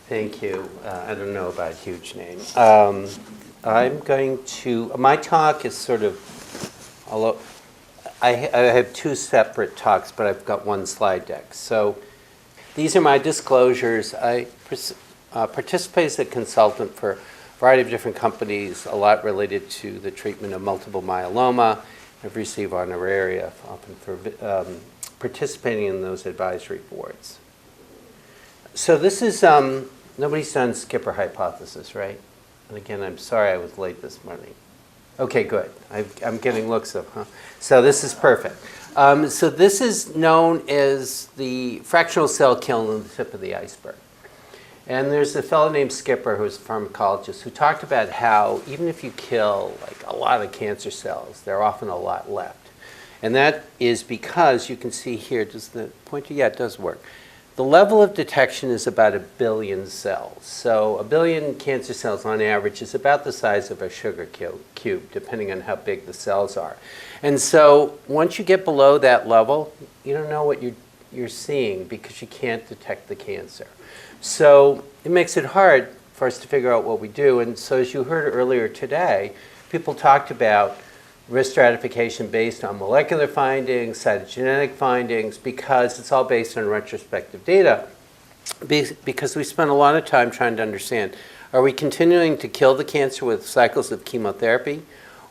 Thank you. I don't know about huge name. I'm going to, my talk is sort of, although I have two separate talks, but I've got one slide deck. So these are my disclosures. I participate as a consultant for a variety of different companies, a lot related to the treatment of multiple myeloma. I've received honoraria often for participating in those advisory boards. So this is, nobody's done Skipper hypothesis, right? And again, I'm sorry I was late this morning. Okay, good. I'm getting looks of, huh? So this is perfect. So this is known as the fractional cell kiln on the tip of the iceberg. And there's a fellow named Skipper who's a pharmacologist who talked about how even if you kill like a lot of cancer cells, there are often a lot left. And that is because you can see here, does the pointer? Yeah, it does work. The level of detection is about 1 billion cells. So 1 billion cancer cells on average is about the size of a sugar cube, depending on how big the cells are. And so once you get below that level, you don't know what you're seeing because you can't detect the cancer. So it makes it hard for us to figure out what we do. And so as you heard earlier today, people talked about risk stratification based on molecular findings, cytogenetic findings, because it's all based on retrospective data. Because we spent a lot of time trying to understand, are we continuing to kill the cancer with cycles of chemotherapy?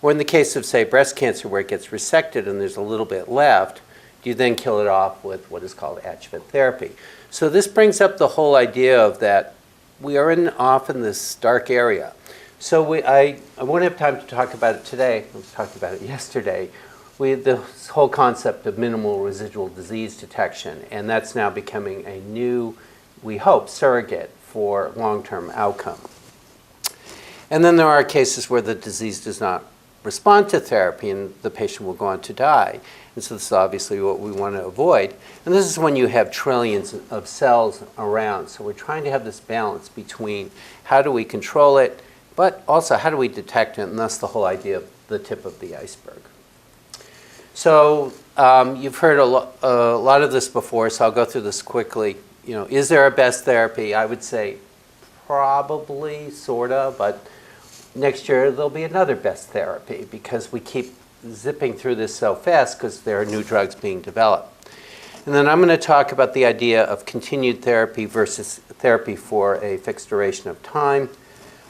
Or in the case of, say, breast cancer, where it gets resected and there's a little bit left, do you then kill it off with what is called adjuvant therapy? So this brings up the whole idea of that we are often this dark area. So I won't have time to talk about it today. I talked about it yesterday. This whole concept of minimal residual disease detection, and that's now becoming a new, we hope, surrogate for long-term outcome. And then there are cases where the disease does not respond to therapy and the patient will go on to die. And so this is obviously what we want to avoid. And this is when you have trillions of cells around. So we're trying to have this balance between how do we control it, but also how do we detect it, and that's the whole idea of the tip of the iceberg. So you've heard a lot of this before, so I'll go through this quickly. You know, is there a best therapy? I would say probably, sort of, but next year there'll be another best therapy because we keep zipping through this so fast because there are new drugs being developed. And then I'm going to talk about the idea of continued therapy versus therapy for a fixed duration of time.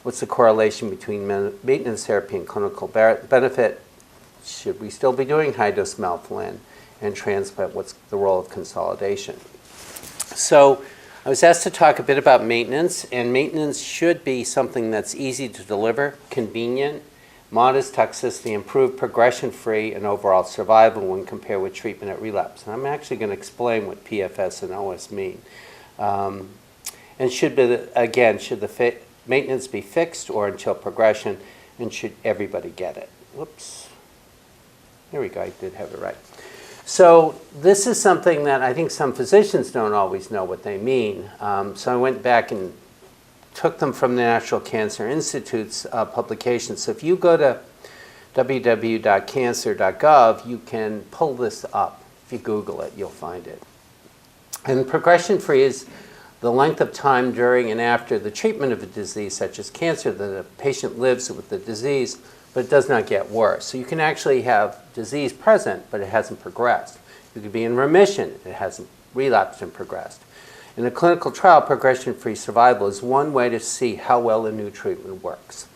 What's the correlation between maintenance therapy and clinical benefit? Should we still be doing high-dose melphalan? And transplant, what's the role of consolidation? So I was asked to talk a bit about maintenance, and maintenance should be something that's easy to deliver, convenient, modest toxicity, improved progression-free, and overall survival when compared with treatment at relapse. And I'm actually going to explain what PFS and OS mean. And should the maintenance be fixed or until progression, and should everybody get it? Whoops. There we go, I did have it right. So this is something that I think some physicians don't always know what they mean. So I went back and took them from the National Cancer Institute's publications. So if you go to www.cancer.gov, you can pull this up. If you Google it, you'll find it. And progression-free is the length of time during and after the treatment of a disease such as cancer that a patient lives with the disease, but it does not get worse. So you can actually have disease present, but it hasn't progressed. You could be in remission, it hasn't relapsed and progressed. In a clinical trial, progression-free survival is one way to see how well a new treatment works.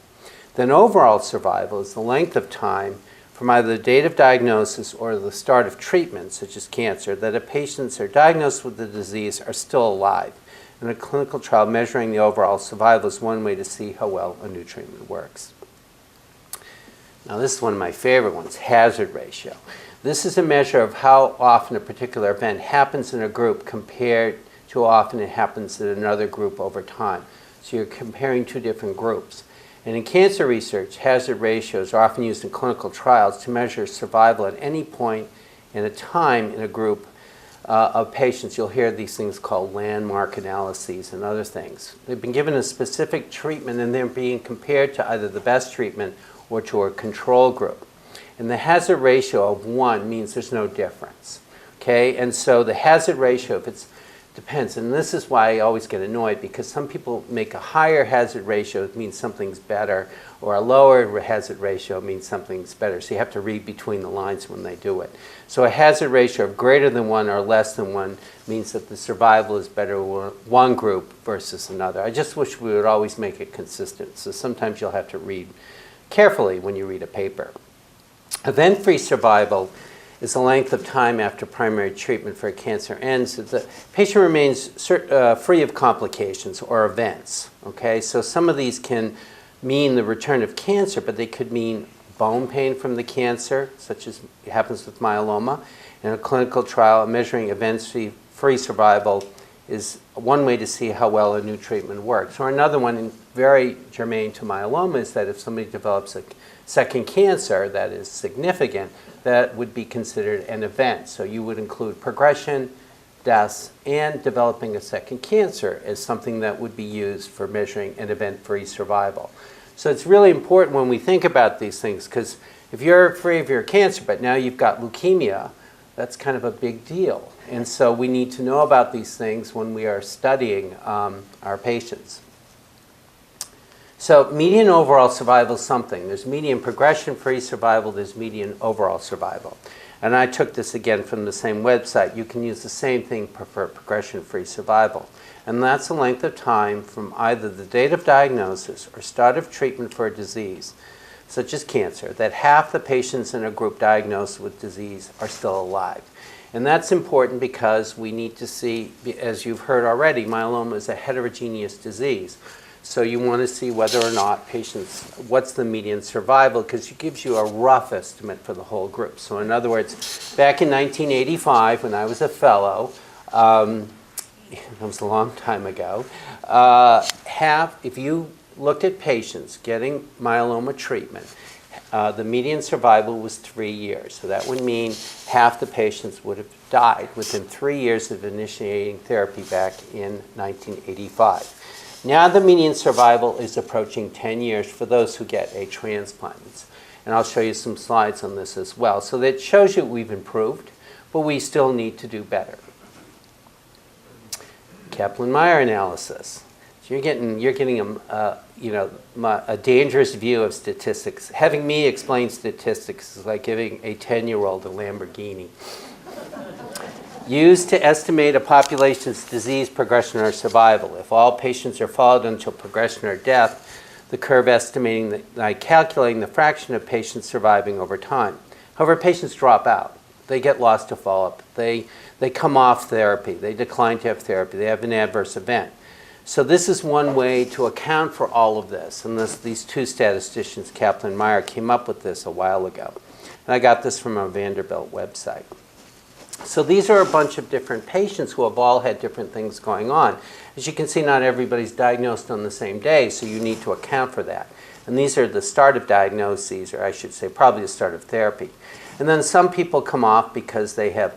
Then overall survival is the length of time from either the date of diagnosis or the start of treatment, such as cancer, that a patients are diagnosed with the disease are still alive. In a clinical trial, measuring the overall survival is one way to see how well a new treatment works. Now this is one of my favorite ones, hazard ratio. This is a measure of how often a particular event happens in a group compared to how often it happens in another group over time. So you're comparing two different groups. And in cancer research, hazard ratios are often used in clinical trials to measure survival at any point in a time in a group of patients, you'll hear these things called landmark analyses and other things. They've been given a specific treatment and they're being compared to either the best treatment or to a control group. And the hazard ratio of 1 means there's no difference. Okay, and so the hazard ratio, if it's depends, and this is why I always get annoyed, because some people make a higher hazard ratio, it means something's better, or a lower hazard ratio means something's better. So you have to read between the lines when they do it. So a hazard ratio of greater than 1 or less than 1 means that the survival is better with one group versus another. I just wish we would always make it consistent. So sometimes you'll have to read carefully when you read a paper. Event-free survival is the length of time after primary treatment for a cancer ends. The patient remains free of complications or events. Okay, so some of these can mean the return of cancer, but they could mean bone pain from the cancer, such as happens with myeloma. In a clinical trial, measuring event-free survival is one way to see how well a new treatment works. Or another one, and very germane to myeloma, is that if somebody develops a second cancer that is significant, that would be considered an event. So you would include progression, deaths, and developing a second cancer as something that would be used for measuring an event-free survival. So it's really important when we think about these things, because if you're free of your cancer, but now you've got leukemia, that's kind of a big deal. And so we need to know about these things when we are studying our patients. So median overall survival is something. There's median progression-free survival, there's median overall survival. And I took this again from the same website. You can use the same thing for progression-free survival. And that's the length of time from either the date of diagnosis or start of treatment for a disease, such as cancer, that half the patients in a group diagnosed with disease are still alive. And that's important because we need to see, as you've heard already, myeloma is a heterogeneous disease. So you want to see whether or not patients, what's the median survival, because it gives you a rough estimate for the whole group. So in other words, back in 1985, when I was a fellow, that was a long time ago, if you looked at patients getting myeloma treatment, the median survival was 3 years. So that would mean half the patients would have died within 3 years of initiating therapy back in 1985. Now the median survival is approaching 10 years for those who get a transplant. And I'll show you some slides on this as well. So that shows you we've improved, but we still need to do better. Kaplan Meier analysis. So you're getting a dangerous view of statistics. Having me explain statistics is like giving a 10-year-old a Lamborghini. Used to estimate a population's disease progression or survival. If all patients are followed until progression or death, the curve estimating by calculating the fraction of patients surviving over time. However, patients drop out. They get lost to follow-up. They come off therapy. They decline to have therapy. They have an adverse event. So this is one way to account for all of this. And these two statisticians, Kaplan Meier, came up with this a while ago. And I got this from a Vanderbilt website. So these are a bunch of different patients who have all had different things going on. As you can see, not everybody's diagnosed on the same day, so you need to account for that. And these are the start of diagnoses, or I should say probably the start of therapy. And then some people come off because they have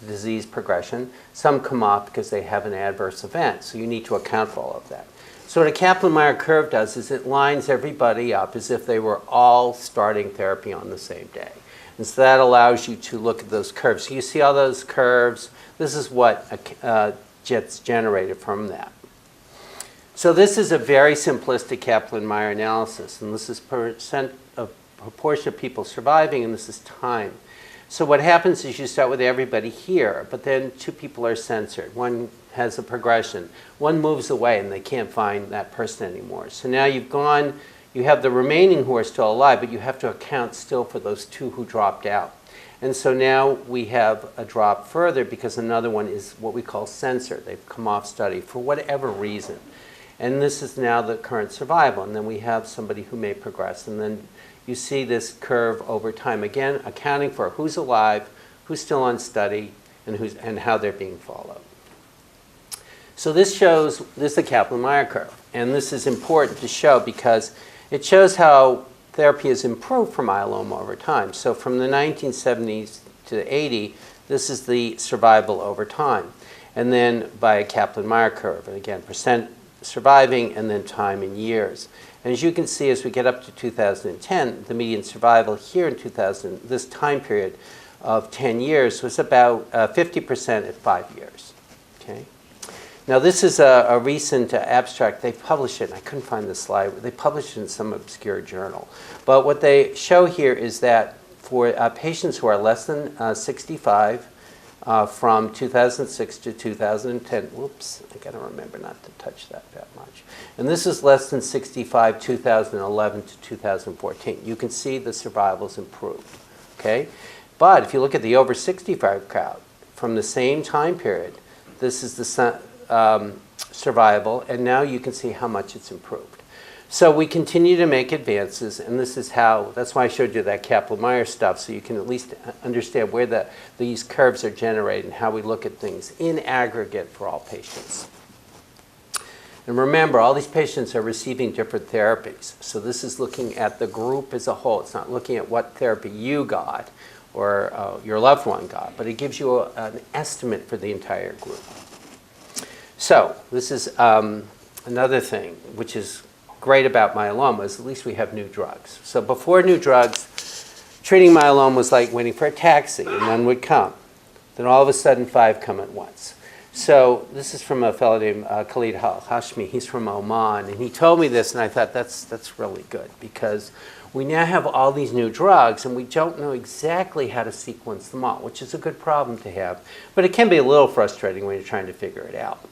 disease progression. Some come off because they have an adverse event, so you need to account for all of that. So what a Kaplan-Meier curve does is it lines everybody up as if they were all starting therapy on the same day. And so that allows you to look at those curves. So you see all those curves. This is what gets generated from that. So this is a very simplistic Kaplan-Meier analysis. And this is proportion of people surviving, and this is time. So what happens is you start with everybody here, but then 2 people are censored. One has a progression. One moves away, and they can't find that person anymore. So now you have the remaining who are still alive, but you have to account still for those 2 who dropped out. And so now we have a drop further because another one is what we call censored. They've come off study for whatever reason. And this is now the current survival. And then we have somebody who may progress. And then you see this curve over time, again, accounting for who's alive, who's still on study, and how they're being followed. So this is the Kaplan-Meier curve. And this is important to show because it shows how therapy has improved for myeloma over time. So from the 1970s to the 80s, This is the survival over time. And then by a Kaplan Meier curve, and again, percent surviving and then time in years. And as you can see, as we get up to 2010, the median survival here in this time period of 10 years was about 50% at 5 years. Okay? Now this is a recent abstract. They published it, and I couldn't find the slide. They published it in some obscure journal. But what they show here is that for patients who are less than 65, from 2006 to 2010, whoops, I gotta remember not to touch that much. And this is less than 65, 2011 to 2014. You can see the survival's improved, okay? But if you look at the over 65 crowd, from the same time period, this is the survival, and now you can see how much it's improved. So we continue to make advances, and this is how, that's why I showed you that Kaplan Meier stuff, so you can at least understand where these curves are generated and how we look at things in aggregate for all patients. And remember, all these patients are receiving different therapies. So this is looking at the group as a whole. It's not looking at what therapy you got or your loved one got, but it gives you an estimate for the entire group. So this is another thing, which is great about myeloma, is at least we have new drugs. So before new drugs, treating myeloma was like waiting for a taxi, and none would come. Then all of a sudden, 5 come at once. So this is from a fellow named Khalid Hashmi. He's from Oman, and he told me this, and I thought that's really good, because we now have all these new drugs, and we don't know exactly how to sequence them all, which is a good problem to have. But it can be a little frustrating when you're trying to figure it out.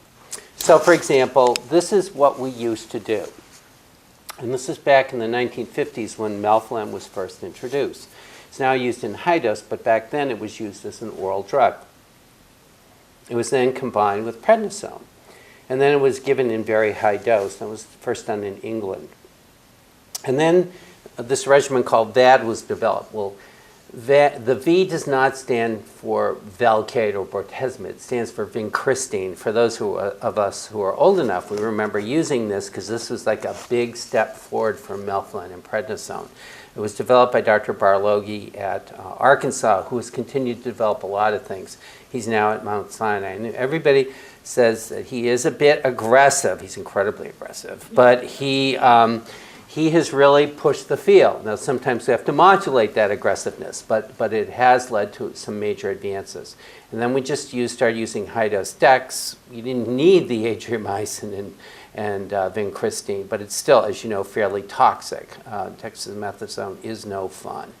So for example, this is what we used to do. And this is back in the 1950s when melphalan was first introduced. It's now used in high dose, but back then it was used as an oral drug. It was then combined with prednisone. And then it was given in very high dose. That was first done in England. And then this regimen called VAD was developed. Well, the V does not stand for Velcade or bortezomib. It stands for vincristine. For those of us who are old enough, we remember using this because this was like a big step forward for melphalan and prednisone. It was developed by Dr. Barloghi at Arkansas, who has continued to develop a lot of things. He's now at Mount Sinai. And everybody says that he is a bit aggressive. He's incredibly aggressive. But he has really pushed the field. Now, sometimes we have to modulate that aggressiveness, but it has led to some major advances. And then we just started using high-dose dex. You didn't need the adriamycin and vincristine, but it's still, as you know, fairly toxic. Dexamethasone is no fun.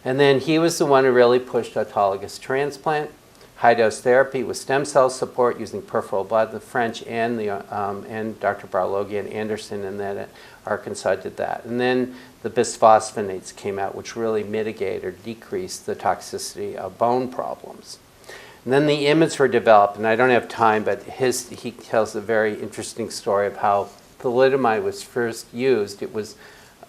And then he was the one who really pushed autologous transplant, high-dose therapy with stem cell support using peripheral blood. The French and Dr. Barloghi and Anderson and then at Arkansas did that. And then the bisphosphonates came out, which really mitigate or decrease the toxicity of bone problems. And then the IMiDs were developed, and I don't have time, but he tells a very interesting story of how thalidomide was first used. It was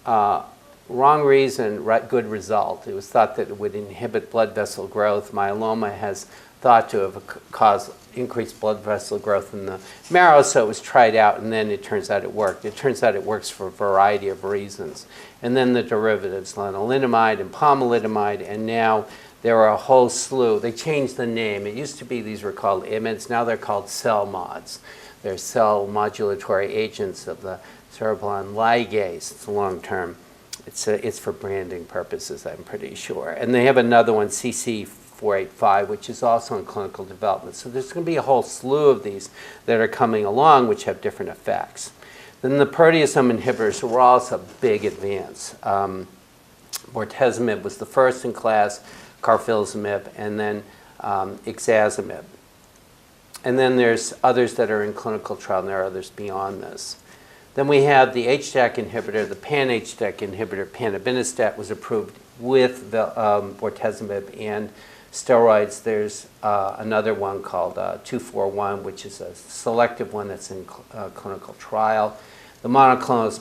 wrong reason, good result. It was thought that it would inhibit blood vessel growth. Myeloma has thought to have caused increased blood vessel growth in the marrow, so it was tried out, and then it turns out it worked. It turns out it works for a variety of reasons. And then the derivatives, lenalidomide and pomalidomide, and now there are a whole slew. They changed the name. It used to be these were called IMiDs. Now they're called CELMoDs. They're cell modulatory agents of the cereblon ligase. It's a long term. It's for branding purposes, I'm pretty sure. And they have another one, CC485, which is also in clinical development. So there's going to be a whole slew of these that are coming along, which have different effects. Then the proteasome inhibitors were also a big advance. Bortezomib was the first in class, carfilzomib, and then ixazomib. And then there's others that are in clinical trial, and there are others beyond this. Then we have the HDAC inhibitor, the pan-HDAC inhibitor, panobinostat, was approved with the bortezomib and steroids. There's another one called 241, which is a selective one that's in clinical trial. The monoclonals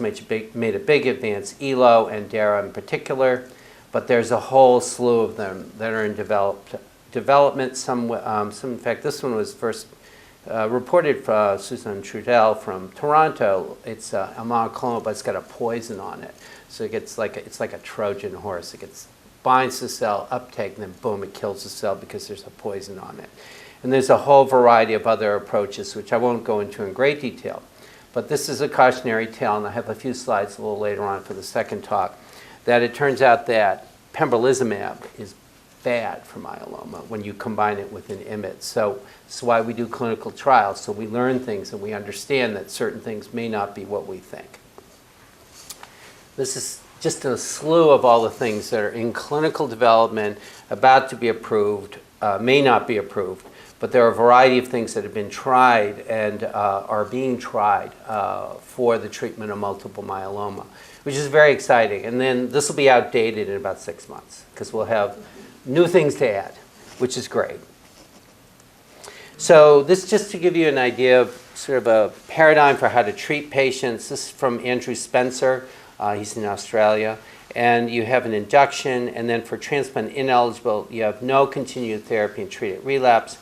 made a big advance, ELO and DARA in particular, but there's a whole slew of them that are in development. Some, in fact, this one was first reported for Susan Trudel from Toronto. It's a monoclonal, but it's got a poison on it. So it's like a Trojan horse. It gets binds the cell, uptake, and then boom, it kills the cell because there's a poison on it. And there's a whole variety of other approaches, which I won't go into in great detail. But this is a cautionary tale, and I have a few slides a little later on for the second talk, that it turns out that pembrolizumab is bad for myeloma when you combine it with an IMiD. So that's why we do clinical trials, so we learn things and we understand that certain things may not be what we think. This is just a slew of all the things that are in clinical development, about to be approved, may not be approved, but there are a variety of things that have been tried and are being tried for the treatment of multiple myeloma, which is very exciting. And then this will be outdated in about 6 months because we'll have new things to add, which is great. So this just to give you an idea of sort of a paradigm for how to treat patients. This is from Andrew Spencer. He's in Australia. And you have an induction, and then for transplant ineligible, you have no continued therapy and treat at relapse.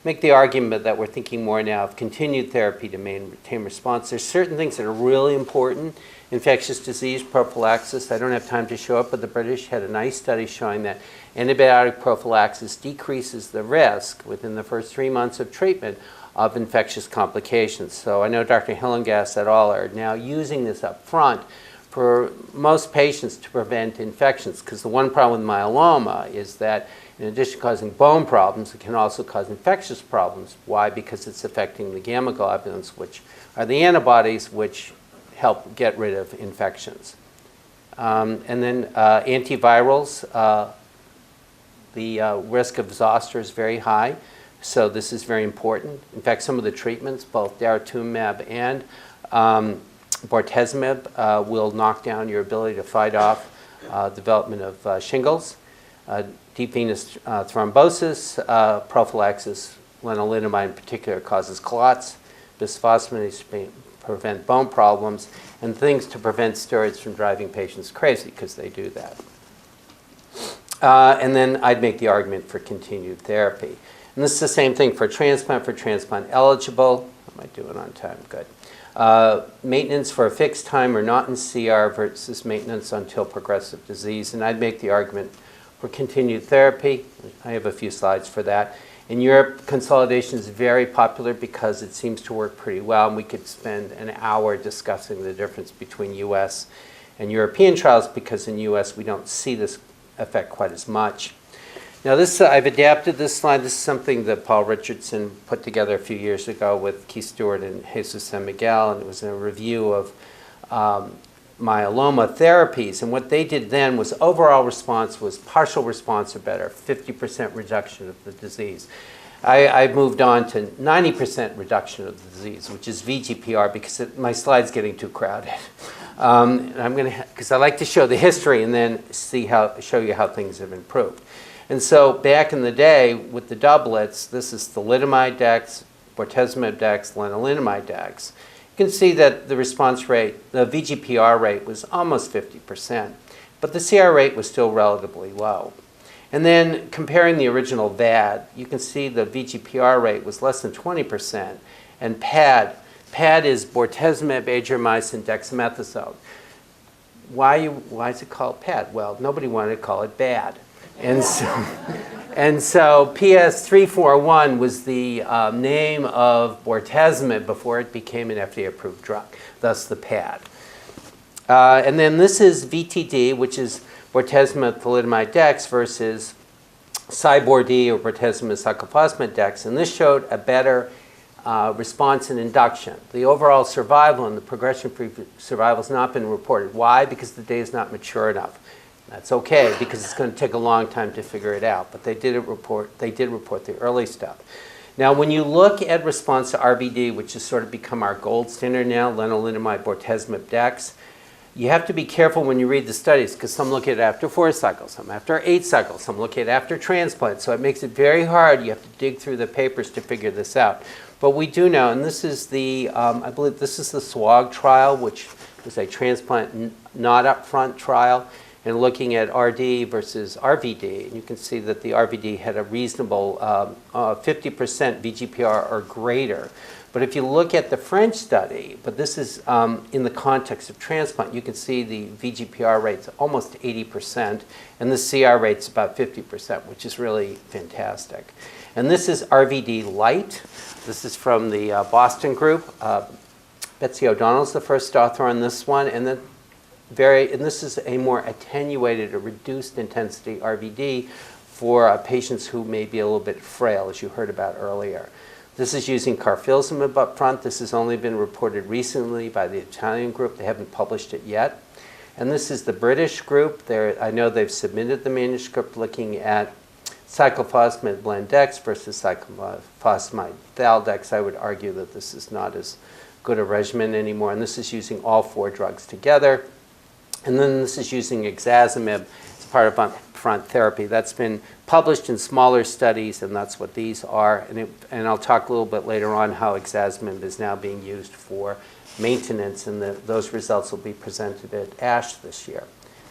Make the argument that we're thinking more now of continued therapy to maintain response. There's certain things that are really important. Infectious disease prophylaxis, I don't have time to show it, but the British had a nice study showing that antibiotic prophylaxis decreases the risk within the first 3 months of treatment of infectious complications. So I know Dr. Hillengass et al. Are now using this up front for most patients to prevent infections, because the one problem with myeloma is that in addition to causing bone problems, it can also cause infectious problems. Why? Because it's affecting the gamma globulins, which are the antibodies which help get rid of infections. And then antivirals, the risk of zoster is very high, so this is very important. In fact, some of the treatments, both daratumumab and bortezomib, will knock down your ability to fight off development of shingles. Deep venous thrombosis, prophylaxis, lenalidomide in particular causes clots, bisphosphonates to prevent bone problems, and things to prevent steroids from driving patients crazy, because they do that. And then I'd make the argument for continued therapy. And this is the same thing for transplant eligible. Am I doing on time? Good. Maintenance for a fixed time or not in CR versus maintenance until progressive disease. And I'd make the argument for continued therapy. I have a few slides for that. In Europe, consolidation is very popular because it seems to work pretty well, and we could spend an hour discussing the difference between US and European trials, because in US we don't see this effect quite as much. Now this, I've adapted this slide. This is something that Paul Richardson put together a few years ago with Keith Stewart and Jesus San Miguel, and it was a review of myeloma therapies. And what they did then was overall response was partial response or better, 50% reduction of the disease. I moved on to 90% reduction of the disease, which is VGPR, because my slide's getting too crowded. And I'm going to, because I like to show the history and then show you how things have improved. And so back in the day with the doublets, this is thalidomide dex, bortezomib dex, lenalidomide dex. You can see that the response rate, the VGPR rate, was almost 50%, but the CR rate was still relatively low. And then comparing the original VAD, you can see the VGPR rate was less than 20%, and PAD is bortezomib, adriamycin, dexamethasone. Why is it called PAD? Well, nobody wanted to call it bad. And so PS341 was the name of bortezomib before it became an FDA-approved drug, thus the PAD. And then this is VTD, which is bortezomib thalidomide dex versus Cybor-D or bortezomib cyclophosphamide dex, and this showed a better response in induction. The overall survival and the progression-free survival has not been reported. Why? Because the data is not mature enough. That's okay, because it's going to take a long time to figure it out. But they did report the early stuff. Now, when you look at response to RVD, which has sort of become our gold standard now, lenalidomide, bortezomib, dex, you have to be careful when you read the studies, because some look at it after 4 cycles, some after 8 cycles, some look at it after transplant. So it makes it very hard. You have to dig through the papers to figure this out. But we do know, and this is the, I believe this is the SWOG trial, which was a transplant not upfront trial, and looking at RD versus RVD. And you can see that the RVD had a reasonable 50% VGPR or greater. But if you look at the French study, but this is in the context of transplant, you can see the VGPR rate's almost 80%, and the CR rate's about 50%, which is really fantastic. And this is RVD Light. This is from the Boston group. Betsy O'Donnell's the first author on this one, and this is a more attenuated or reduced intensity RVD for patients who may be a little bit frail, as you heard about earlier. This is using carfilzomib up front. This has only been reported recently by the Italian group. They haven't published it yet. And this is the British group. I know they've submitted the manuscript looking at cyclophosphamide Blendex versus cyclophosphamide Thaldex. I would argue that this is not as good a regimen anymore. And this is using all 4 drugs together. And then this is using ixazomib as part of upfront therapy. That's been published in smaller studies, and that's what these are. And I'll talk a little bit later on how ixazomib is now being used for maintenance, and those results will be presented at ASH this year,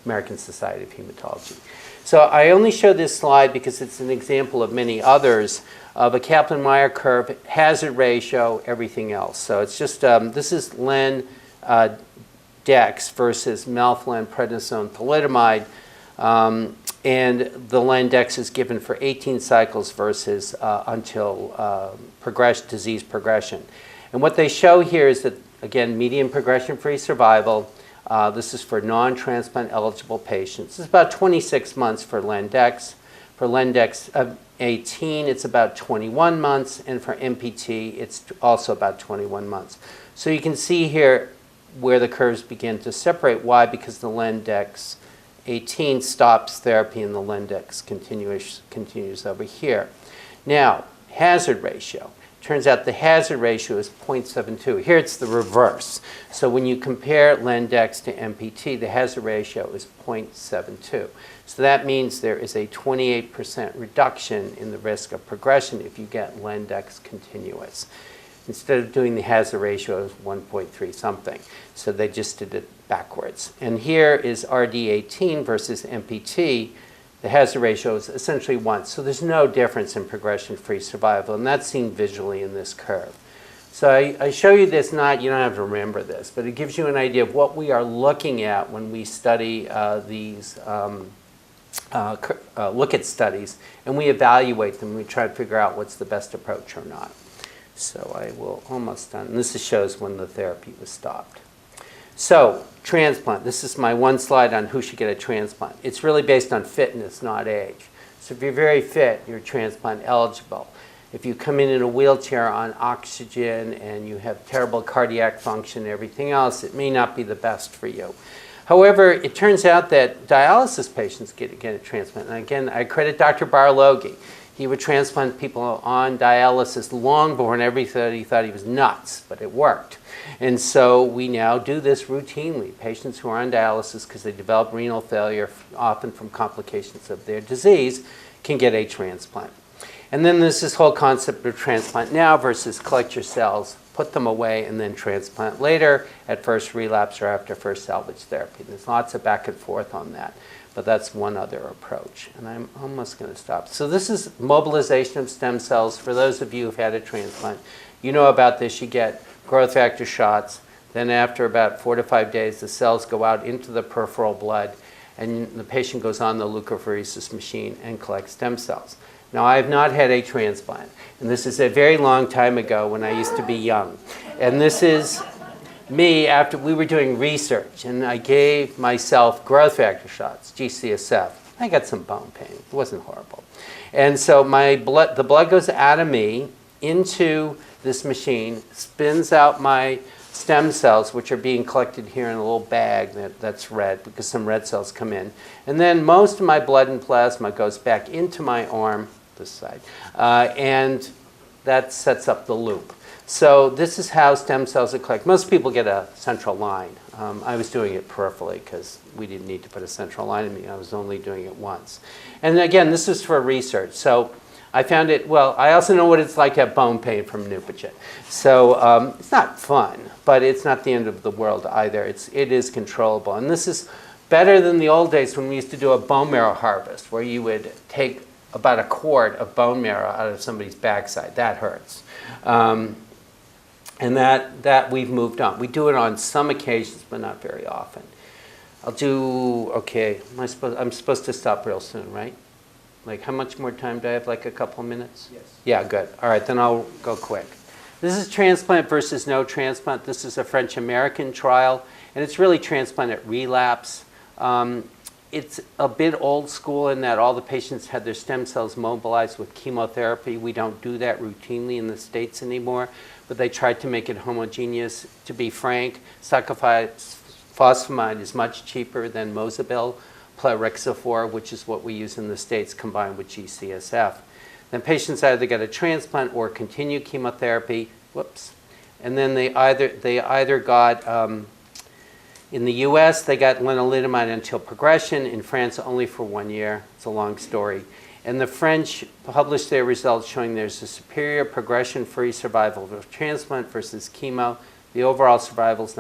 American Society of Hematology. So I only show this slide because it's an example of many others of a Kaplan Meier curve, hazard ratio, everything else. So it's just, this is Len Dex versus melphalan, prednisone, thalidomide. And the Lendex is given for 18 cycles versus until disease progression. And what they show here is that, again, median progression-free survival. This is for non-transplant eligible patients. It's about 26 months for Lendex. For Lendex 18, it's about 21 months. And for MPT, it's also about 21 months. So you can see here where the curves begin to separate. Why? Because the Lendex 18 stops therapy and the Lendex continues over here. Now, hazard ratio. Turns out the hazard ratio is 0.72. Here it's the reverse. So when you compare Lendex to MPT, the hazard ratio is 0.72. So that means there is a 28% reduction in the risk of progression if you get Lendex continuous. Instead of doing the hazard ratio of 1.3 something. So they just did it backwards. And here is RD18 versus MPT. The hazard ratio is essentially 1. So there's no difference in progression-free survival. And that's seen visually in this curve. So I show you this, you don't have to remember this, but it gives you an idea of what we are looking at when we study these, look at studies, and we evaluate them. We try to figure out what's the best approach or not. So I will almost done. And this shows when the therapy was stopped. So transplant. This is my one slide on who should get a transplant. It's really based on fitness, not age. So if you're very fit, you're transplant eligible. If you come in a wheelchair on oxygen and you have terrible cardiac function and everything else, it may not be the best for you. However, it turns out that dialysis patients get a transplant. And again, I credit Dr. Barloghi. He would transplant people on dialysis long before everybody thought he was nuts, but it worked. And so we now do this routinely. Patients who are on dialysis because they develop renal failure, often from complications of their disease, can get a transplant. And then there's this whole concept of transplant now versus collect your cells, put them away, and then transplant later at first relapse or after first salvage therapy. There's lots of back and forth on that. But that's one other approach. And I'm almost going to stop. So this is mobilization of stem cells. For those of you who've had a transplant, you know about this. You get growth factor shots. Then after about 4 to 5 days, the cells go out into the peripheral blood, and the patient goes on the leukapheresis machine and collects stem cells. Now, I have not had a transplant. And this is a very long time ago when I used to be young. And this is me after we were doing research, and I gave myself growth factor shots, GCSF. I got some bone pain. It wasn't horrible. And so the blood goes out of me into this machine, spins out my stem cells, which are being collected here in a little bag that's red because some red cells come in. And then most of my blood and plasma goes back into my arm, this side, and that sets up the loop. So this is how stem cells are collected. Most people get a central line. I was doing it peripherally because we didn't need to put a central line in me. I was only doing it once. And again, this is for research. So I found it, well, I also know what it's like to have bone pain from Neupogen. So it's not fun, but it's not the end of the world either. It is controllable. And this is better than the old days when we used to do a bone marrow harvest, where you would take about a quart of bone marrow out of somebody's backside. That hurts. And that we've moved on. We do it on some occasions, but not very often. Okay, I'm supposed to stop real soon, right? Like, how much more time do I have? Like a couple of minutes? Yes. Yeah, good. All right, then I'll go quick. This is transplant versus no transplant. This is a French-American trial, and it's really transplant at relapse. It's a bit old school in that all the patients had their stem cells mobilized with chemotherapy. We don't do that routinely in the States anymore, but they tried to make it homogeneous. To be frank, cyclophosphamide is much cheaper than Mozobil, plerixafor, which is what we use in the States, combined with GCSF. Then patients either get a transplant or continue chemotherapy. Whoops. And then they either got, in the US, they got lenalidomide until progression. In France, only for 1 year. It's a long story. And the French published their results showing there's a superior progression-free survival of transplant versus chemo. The overall survival is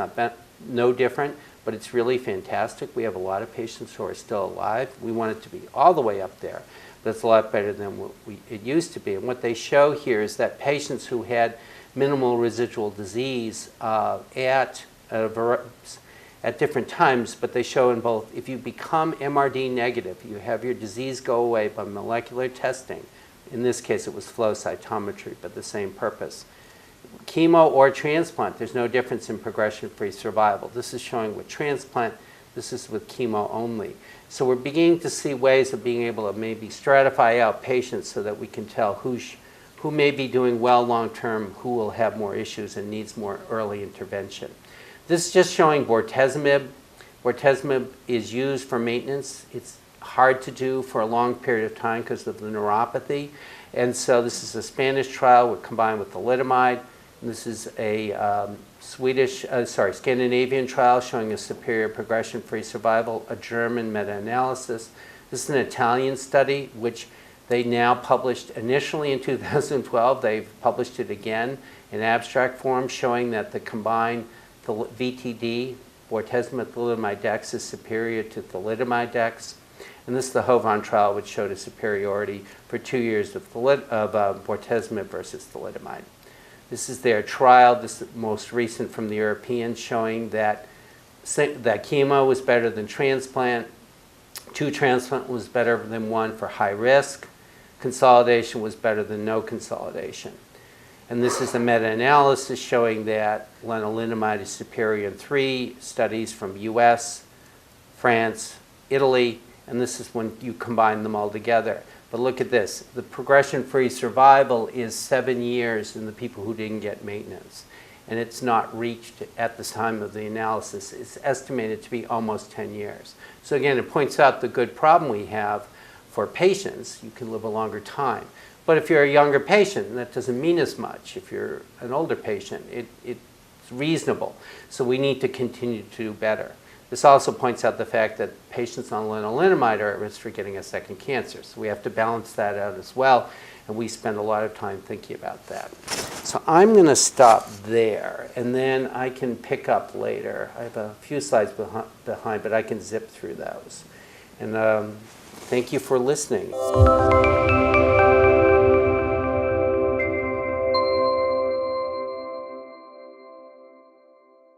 no different, but it's really fantastic. We have a lot of patients who are still alive. We want it to be all the way up there. But it's a lot better than what it used to be. And what they show here is that patients who had minimal residual disease at different times, but they show in both, if you become MRD negative, you have your disease go away by molecular testing. In this case, it was flow cytometry, but the same purpose. Chemo or transplant, there's no difference in progression-free survival. This is showing with transplant, this is with chemo only. So we're beginning to see ways of being able to maybe stratify out patients so that we can tell who may be doing well long-term, who will have more issues and needs more early intervention. This is just showing bortezomib. Bortezomib is used for maintenance. It's hard to do for a long period of time because of the neuropathy. And so this is a Spanish trial combined with thalidomide. And this is a Scandinavian trial showing a superior progression-free survival, a German meta-analysis. This is an Italian study, which they now published initially in 2012. They've published it again in abstract form, showing that the combined VTD, bortezomib thalidomide dex, is superior to thalidomide dex. And this is the HOVON trial, which showed a superiority for 2 years of bortezomib versus thalidomide. This is their trial. This is the most recent from the Europeans, showing that chemo was better than transplant. 2 transplant was better than 1 for high risk. Consolidation was better than no consolidation. And this is a meta-analysis showing that lenalidomide is superior in 3 studies from US, France, Italy, and this is when you combine them all together. But look at this. The progression-free survival is 7 years in the people who didn't get maintenance. And it's not reached at the time of the analysis. It's estimated to be almost 10 years. So again, it points out the good problem we have for patients. You can live a longer time. But if you're a younger patient, that doesn't mean as much. If you're an older patient, it's reasonable. So we need to continue to do better. This also points out the fact that patients on lenalidomide are at risk for getting a second cancer. So we have to balance that out as well. And we spend a lot of time thinking about that. So I'm going to stop there, and then I can pick up later. I have a few slides behind, but I can zip through those. And thank you for listening.